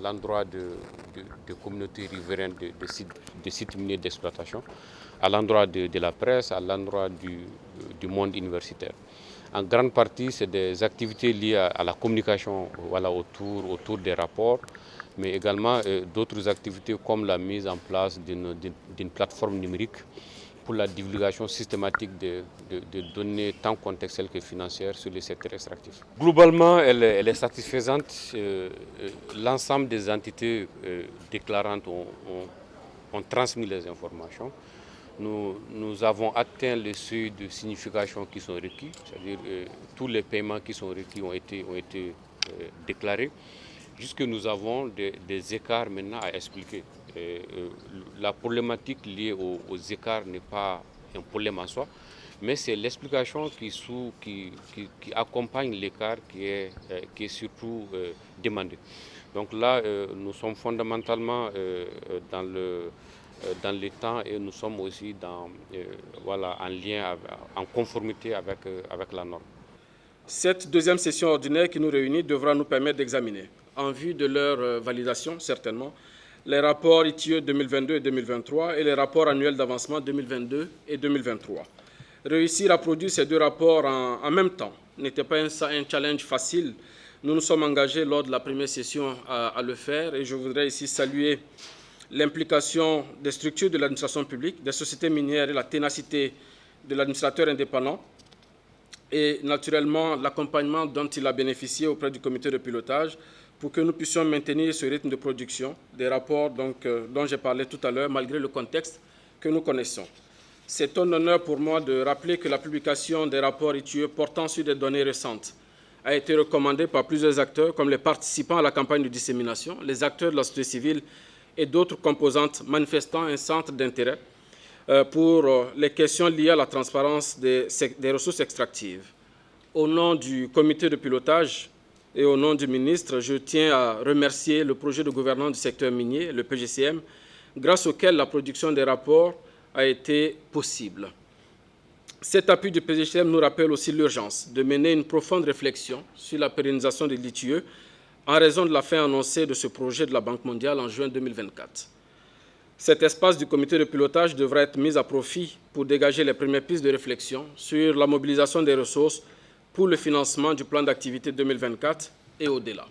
l'endroit de communautés riveraines de sites miniers d'exploitation, à l'endroit de la presse, à l'endroit du monde universitaire. En grande partie, c'est des activités liées à la communication autour des rapports, mais également d'autres activités comme la mise en place d'une plateforme numérique pour la divulgation systématique de données tant contextuelles que financières sur les secteurs extractifs. Globalement, elle est satisfaisante. L'ensemble des entités déclarantes ont transmis les informations. Nous avons atteint les seuils de signification qui sont requis, c'est-à-dire tous les paiements qui sont requis ont été déclarés. Jusque nous avons des écarts maintenant à expliquer. La problématique liée aux écarts n'est pas un problème en soi, mais c'est l'explication qui accompagne l'écart qui est surtout demandée. Donc là, nous sommes fondamentalement dans le temps et nous sommes aussi en lien, en conformité avec la norme. Cette deuxième session ordinaire qui nous réunit devra nous permettre d'examiner, en vue de leur validation certainement, les rapports ITIE 2022 et 2023 et les rapports annuels d'avancement 2022 et 2023. Réussir à produire ces deux rapports en même temps n'était pas un challenge facile. Nous nous sommes engagés lors de la première session à le faire et je voudrais ici saluer l'implication des structures de l'administration publique, des sociétés minières et la ténacité de l'administrateur indépendant et naturellement l'accompagnement dont il a bénéficié auprès du comité de pilotage pour que nous puissions maintenir ce rythme de production des rapports dont j'ai parlé tout à l'heure, malgré le contexte que nous connaissons. C'est un honneur pour moi de rappeler que la publication des rapports ITIE portant sur des données récentes a été recommandée par plusieurs acteurs, comme les participants à la campagne de dissémination, les acteurs de la société civile et d'autres composantes manifestant un centre d'intérêt pour les questions liées à la transparence des ressources extractives. Au nom du comité de pilotage et au nom du ministre, je tiens à remercier le projet de gouvernance du secteur minier, le PGCM, grâce auquel la production des rapports a été possible. Cet appui du PGCM nous rappelle aussi l'urgence de mener une profonde réflexion sur la pérennisation de l'ITIE en raison de la fin annoncée de ce projet de la Banque mondiale en juin 2024. Cet espace du comité de pilotage devra être mis à profit pour dégager les premières pistes de réflexion sur la mobilisation des ressources pour le financement du plan d'activité 2024 et au-delà.